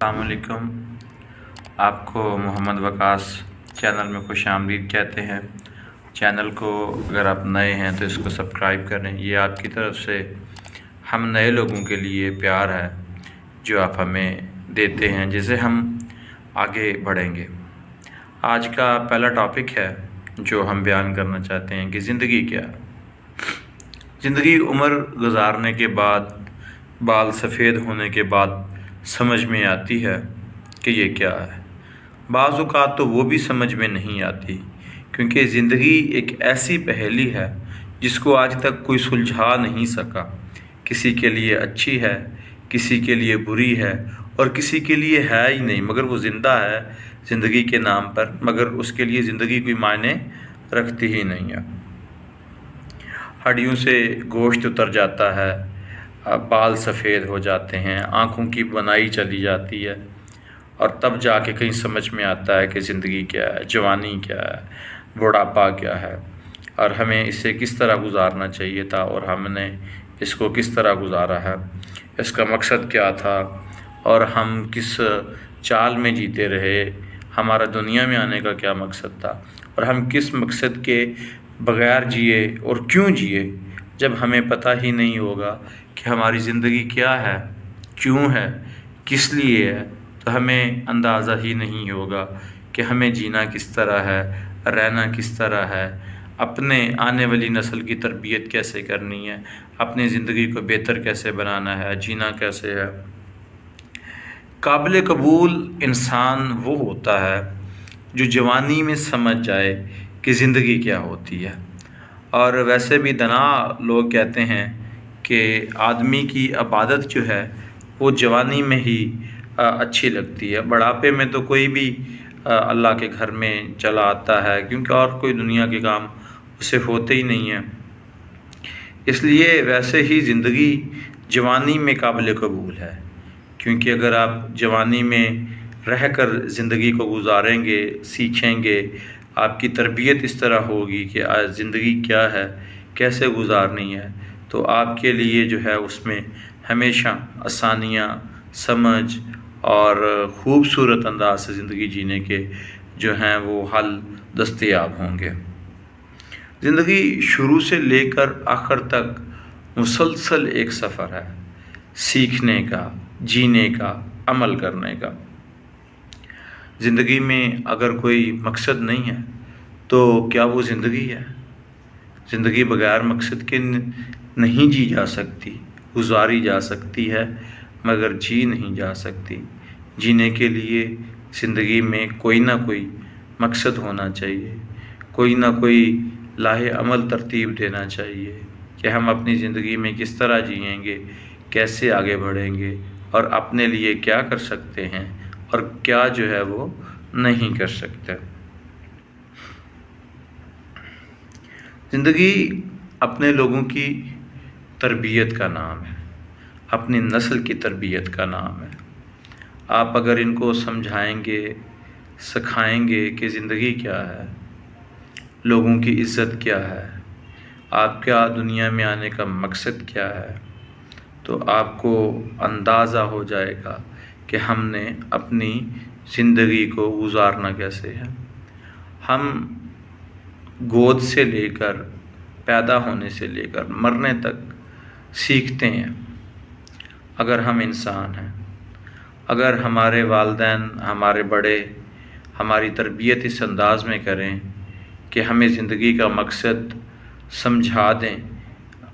अस्सलाम वालेकुम। आपको मोहम्मद वकास चैनल में खुश आमदीद कहते हैं। चैनल को अगर आप नए हैं तो इसको सब्सक्राइब करें। ये आपकी तरफ से हम नए लोगों के लिए प्यार है जो आप हमें देते हैं, जिससे हम आगे बढ़ेंगे। आज का पहला टॉपिक है जो हम बयान करना चाहते हैं कि ज़िंदगी क्या है। ज़िंदगी उम्र गुजारने के बाद, बाल सफ़ेद होने के बाद समझ में आती है कि ये क्या है। बाज़ औक़ात तो वो भी समझ में नहीं आती, क्योंकि ज़िंदगी एक ऐसी पहेली है जिसको आज तक कोई सुलझा नहीं सका। किसी के लिए अच्छी है, किसी के लिए बुरी है और किसी के लिए है ही नहीं, मगर वो ज़िंदा है ज़िंदगी के नाम पर, मगर उसके लिए ज़िंदगी कोई मायने रखती ही नहीं है। हड्डियों से गोश्त उतर जाता है, बाल सफ़ेद हो जाते हैं, आँखों की बनाई चली जाती है और तब जाके कहीं समझ में आता है कि ज़िंदगी क्या है, जवानी क्या है, बुढ़ापा क्या है और हमें इसे किस तरह गुजारना चाहिए था और हमने इसको किस तरह गुजारा है, इसका मकसद क्या था और हम किस चाल में जीते रहे, हमारा दुनिया में आने का क्या मकसद था और हम किस मकसद के बग़ैर जिए और क्यों जिए। जब हमें पता ही नहीं होगा कि हमारी ज़िंदगी क्या है, क्यों है, किस लिए है, तो हमें अंदाज़ा ही नहीं होगा कि हमें जीना किस तरह है, रहना किस तरह है, अपने आने वाली नस्ल की तरबियत कैसे करनी है, अपनी ज़िंदगी को बेहतर कैसे बनाना है, जीना कैसे है। काबिल कबूल इंसान वो होता है जो जवानी में समझ जाए कि ज़िंदगी क्या होती है। और वैसे भी दना लोग कहते हैं कि आदमी की इबादत जो है वो जवानी में ही अच्छी लगती है। बुढ़ापे में तो कोई भी अल्लाह के घर में चला आता है, क्योंकि और कोई दुनिया के काम उसे होते ही नहीं हैं। इसलिए वैसे ही ज़िंदगी जवानी में काबिल कबूल है, क्योंकि अगर आप जवानी में रह कर ज़िंदगी को गुजारेंगे, सीखेंगे, आपकी तरबियत इस तरह होगी कि आज ज़िंदगी क्या है, कैसे गुजारनी है, तो आपके लिए जो है उसमें हमेशा आसानियाँ, समझ और ख़ूबसूरत अंदाज से ज़िंदगी जीने के जो हैं वो हल दस्तयाब होंगे। ज़िंदगी शुरू से लेकर आखिर तक मुसलसल एक सफ़र है, सीखने का, जीने का, अमल करने का। ज़िंदगी में अगर कोई मकसद नहीं है तो क्या वो ज़िंदगी है? ज़िंदगी बग़ैर मकसद के नहीं जी जा सकती, गुजारी जा सकती है मगर जी नहीं जा सकती। जीने के लिए ज़िंदगी में कोई ना कोई मकसद होना चाहिए, कोई ना कोई लाहे अमल तरतीब देना चाहिए कि हम अपनी ज़िंदगी में किस तरह जिएंगे, कैसे आगे बढ़ेंगे और अपने लिए क्या कर सकते हैं और क्या जो है वो नहीं कर सकते। ज़िंदगी अपने लोगों की तरबियत का नाम है, अपनी नस्ल की तरबियत का नाम है। आप अगर इनको समझाएंगे, सिखाएंगे कि ज़िंदगी क्या है, लोगों की इज़्ज़त क्या है, आपका दुनिया में आने का मकसद क्या है, तो आपको अंदाज़ा हो जाएगा कि हमने अपनी ज़िंदगी को गुजारना कैसे है। हम गोद से लेकर, पैदा होने से लेकर मरने तक सीखते हैं। अगर हम इंसान हैं, अगर हमारे वालिदैन, हमारे बड़े हमारी तरबियत इस अंदाज़ में करें कि हमें ज़िंदगी का मकसद समझा दें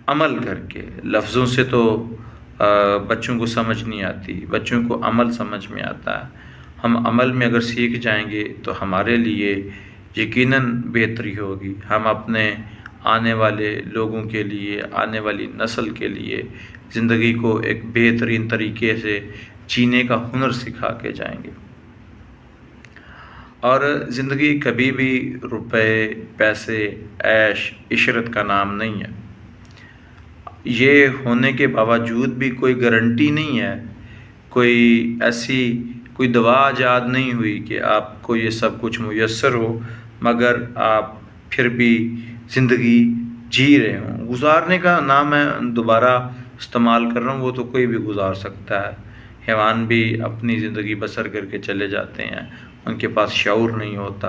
अमल करके। लफ्ज़ों से तो बच्चों को समझ नहीं आती, बच्चों को अमल समझ में आता है। हम अमल में अगर सीख जाएंगे तो हमारे लिए यकीनन बेहतरी होगी। हम अपने आने वाले लोगों के लिए, आने वाली नस्ल के लिए ज़िंदगी को एक बेहतरीन तरीके से जीने का हुनर सिखा के जाएंगे। और ज़िंदगी कभी भी रुपए, पैसे, ऐश, इशरत का नाम नहीं है। ये होने के बावजूद भी कोई गारंटी नहीं है, कोई ऐसी कोई दवा आजाद नहीं हुई कि आपको ये सब कुछ मुयस्सर हो मगर आप फिर भी ज़िंदगी जी रहे हों। गुजारने का नाम मैं दोबारा इस्तेमाल कर रहा हूँ, वो तो कोई भी गुजार सकता है। حیوان بھی اپنی زندگی بسر کر کے چلے جاتے ہیں، ان کے پاس شعور نہیں ہوتا۔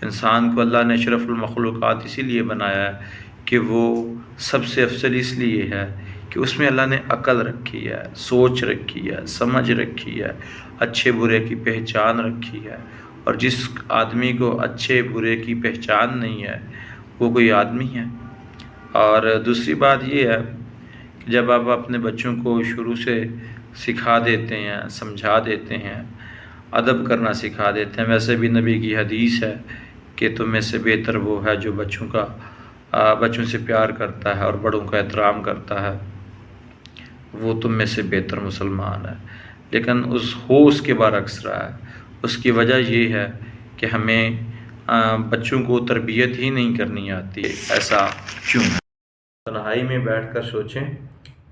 انسان کو اللہ نے اشرف المخلوقات اسی لیے بنایا ہے کہ وہ سب سے افضل اس لیے ہے کہ اس میں اللہ نے عقل رکھی ہے، سوچ رکھی ہے، سمجھ رکھی ہے، اچھے برے کی پہچان رکھی ہے۔ اور جس آدمی کو اچھے برے کی پہچان نہیں ہے وہ کوئی آدمی ہے۔ اور دوسری بات یہ ہے کہ جب آپ اپنے بچوں کو شروع سے سکھا دیتے ہیں، سمجھا دیتے ہیں، ادب کرنا سکھا دیتے ہیں، ویسے بھی نبی کی حدیث ہے کہ تم میں سے بہتر وہ ہے جو بچوں سے پیار کرتا ہے اور بڑوں کا احترام کرتا ہے، وہ تم میں سے بہتر مسلمان ہے۔ لیکن اس کے برعکس رہا ہے۔ اس کی وجہ یہ ہے کہ ہمیں بچوں کو تربیت ہی نہیں کرنی آتی۔ ایسا کیوں ہے؟ تنہائی میں بیٹھ کر سوچیں،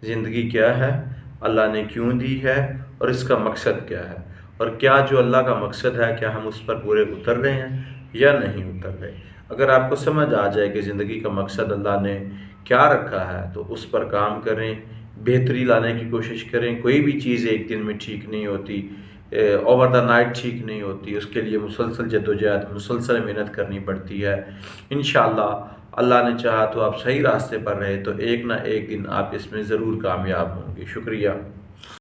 زندگی کیا ہے، اللہ نے کیوں دی ہے اور اس کا مقصد کیا ہے، اور کیا جو اللہ کا مقصد ہے کیا ہم اس پر پورے اتر رہے ہیں یا نہیں اتر رہے۔ اگر آپ کو سمجھ آ جائے کہ زندگی کا مقصد اللہ نے کیا رکھا ہے تو اس پر کام کریں، بہتری لانے کی کوشش کریں۔ کوئی بھی چیز ایک دن میں ٹھیک نہیں ہوتی، اوور دا نائٹ ٹھیک نہیں ہوتی، اس کے لیے مسلسل جدوجہد، مسلسل محنت کرنی پڑتی ہے۔ انشاءاللہ اللہ نے چاہا تو آپ صحیح راستے پر رہے تو ایک نہ ایک دن آپ اس میں ضرور کامیاب ہوں گے۔ شکریہ۔